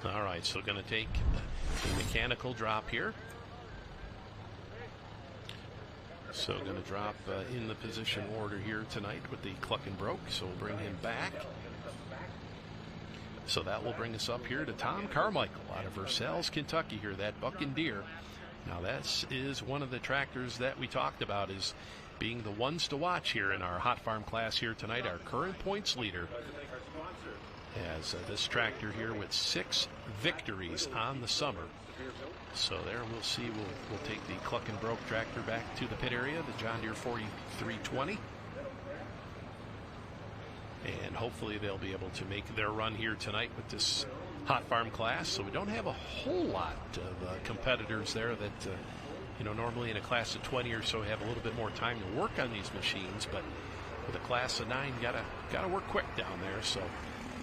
All right, so going to take a mechanical drop here. So going to drop in the position order here tonight with the Cluck and Broke. So we'll bring him back. So that will bring us up here to Tom Carmichael out of Versailles, Kentucky here, that bucking deer. Now that is one of the tractors that we talked about as being the ones to watch here in our hot farm class here tonight. Our current points leader has this tractor here with 6 victories on the summer. So there we'll see, we'll take the Cluck and Broke tractor back to the pit area, the John Deere 4320. And hopefully they'll be able to make their run here tonight with this hot farm class. So we don't have a whole lot of competitors there that, normally in a class of 20 or so have a little bit more time to work on these machines. But with a class of 9, gotta work quick down there. So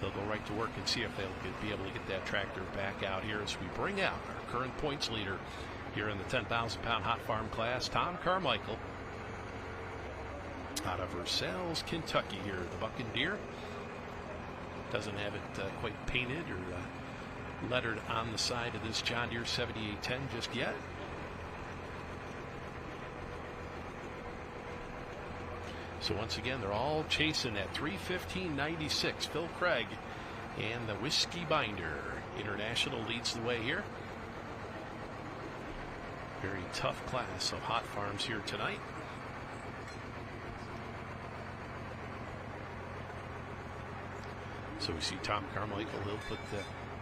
they'll go right to work and see if they'll be able to get that tractor back out here as we bring out our current points leader here in the 10,000-pound hot farm class, Tom Carmichael, out of Versailles, Kentucky here, the bucking deer. Doesn't have it quite painted or lettered on the side of this John Deere 7810 just yet. So once again, they're all chasing that 3:15.96. Phil Craig and the Whiskey Binder International leads the way here. Very tough class of hot farms here tonight. So we see Tom Carmichael, he'll put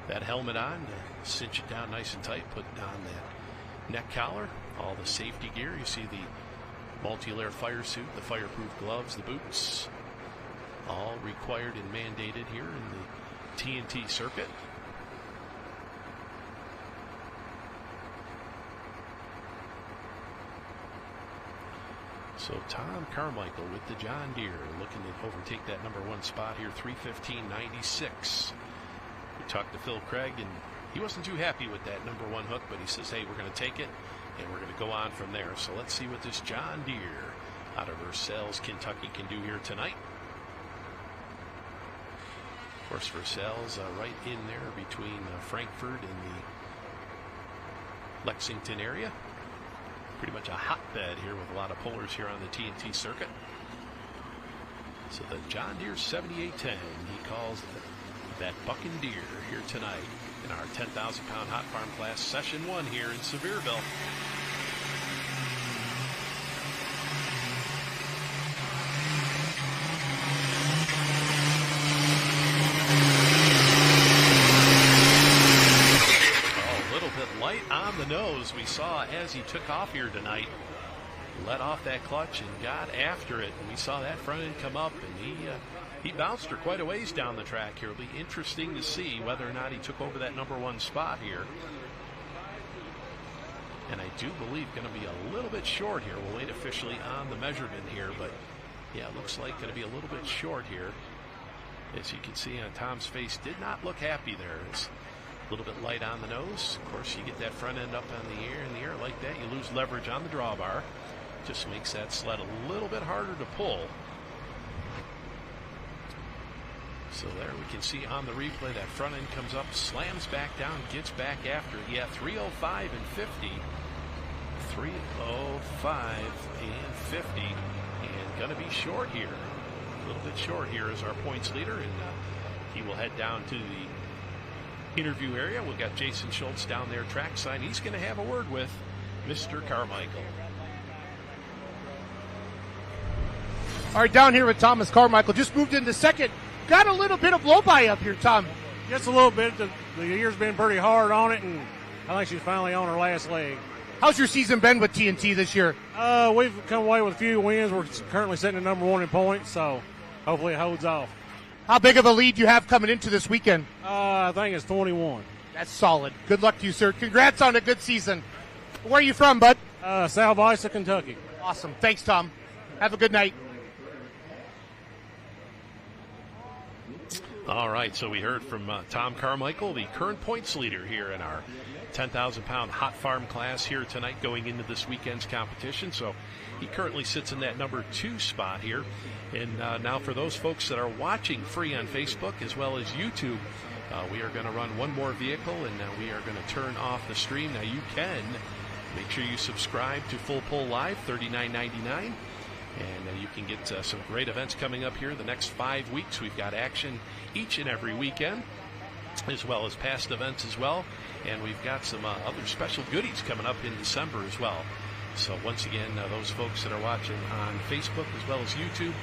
that helmet on, cinch it down nice and tight, put on that neck collar, all the safety gear. You see the multi-layer fire suit, the fireproof gloves, the boots, all required and mandated here in the TNT circuit. So Tom Carmichael with the John Deere looking to overtake that number 1 spot here, 3:15.96. We talked to Phil Craig, and he wasn't too happy with that number 1 hook, but he says, hey, we're going to take it, and we're going to go on from there. So let's see what this John Deere out of Versailles, Kentucky can do here tonight. Of course, Versailles right in there between Frankfurt and the Lexington area. Pretty much a hotbed here with a lot of pullers here on the TNT circuit. So the John Deere 7810, he calls that bucking deer here tonight in our 10,000-pound hot farm class, session 1 here in Sevierville. Light on the nose, we saw as he took off here tonight, let off that clutch and got after it, and we saw that front end come up, and he bounced her quite a ways down the track here. It'll be interesting to see whether or not he took over that number 1 spot here. And I do believe going to be a little bit short here. We'll wait officially on the measurement here, but yeah, it looks like going to be a little bit short here. As you can see on Tom's face, did not look happy there. It's a little bit light on the nose. Of course, you get that front end up in the air like that, you lose leverage on the drawbar. Just makes that sled a little bit harder to pull. So there we can see on the replay that front end comes up, slams back down, gets back after it. Yeah, 305 and 50. 305 and 50. And going to be short here. A little bit short here as our points leader. And he will head down to the interview area. We've got Jason Schultz down there trackside. He's going to have a word with Mr. Carmichael.
All right, down here with Thomas Carmichael. Just moved into second. Got a little bit of blow-by up here, Tom.
Just a little bit. The year's been pretty hard on it, and I think she's finally on her last leg.
How's your season been with TNT this year?
We've come away with a few wins. We're currently sitting at number 1 in points, so hopefully it holds off.
How big of a lead do you have coming into this weekend?
I think it's 21.
That's solid. Good luck to you, sir. Congrats on a good season. Where are you from, bud?
South Isa, Kentucky.
Awesome. Thanks, Tom. Have a good night.
All right, so we heard from Tom Carmichael, the current points leader here in our 10,000-pound hot farm class here tonight going into this weekend's competition. So he currently sits in that number 2 spot here. And now for those folks that are watching free on Facebook as well as YouTube, we are going to run one more vehicle, and we are going to turn off the stream. Now you can make sure you subscribe to Full Pull Live, $39.99. And you can get some great events coming up here the next 5 weeks. We've got action each and every weekend. as well as past events as well. And we've got some other special goodies coming up in December as well. So once again, those folks that are watching on Facebook as well as YouTube,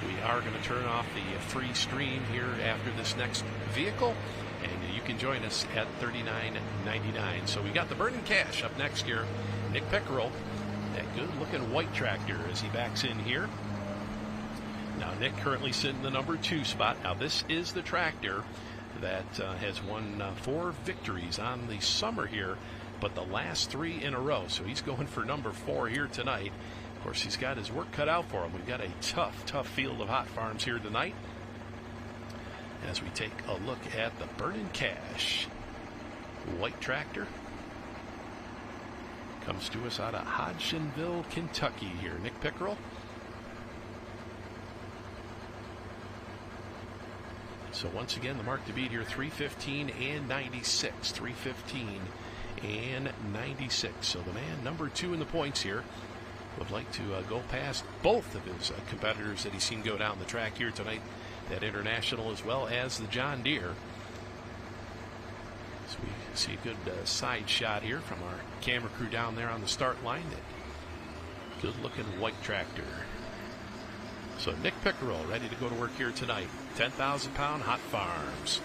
we are going to turn off the free stream here after this next vehicle, and you can join us at $39.99. So we got the Burning Cash up next here. Nick Pickerel, that good-looking white tractor as he backs in here. Now Nick currently sitting in the number 2 spot. Now this is the tractor that has won 4 victories on the summer here, but the last 3 in a row. So he's going for number 4 here tonight. Of course, he's got his work cut out for him. We've got a tough field of hot farms here tonight as we take a look at the Burning Cash white tractor. Comes to us out of Hodgsonville, Kentucky here. Nick Pickerel. So once again, the mark to beat here, 3:15 and 96. 3:15 and 96. So the man number 2 in the points here would like to go past both of his competitors that he's seen go down the track here tonight, that International as well as the John Deere. So we see a good side shot here from our camera crew down there on the start line. That good-looking white tractor. So Nick Pickerel ready to go to work here tonight. 10,000-pound hot farms.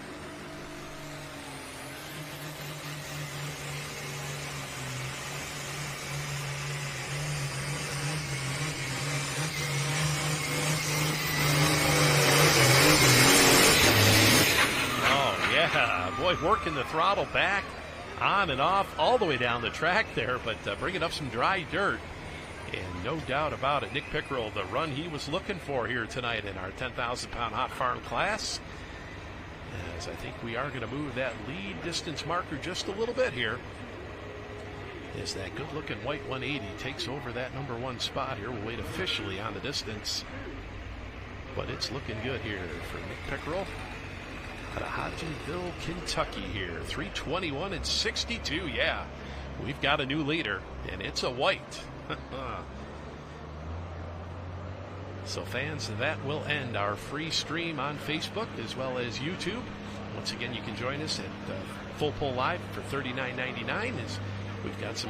Oh, yeah. Boy, working the throttle back, on and off, all the way down the track there, but bringing up some dry dirt. And no doubt about it, Nick Pickerel, the run he was looking for here tonight in our 10,000-pound hot farm class. As I think we are going to move that lead distance marker just a little bit here, as that good-looking white 180 takes over that number 1 spot here. We'll wait officially on the distance, but it's looking good here for Nick Pickerel out of Hodgsonville, Kentucky here. 3:21 and 62. Yeah, we've got a new leader, and it's a white. So fans, that will end our free stream on Facebook as well as YouTube. Once again, you can join us at Full Pull Live for $39.99 as we've got some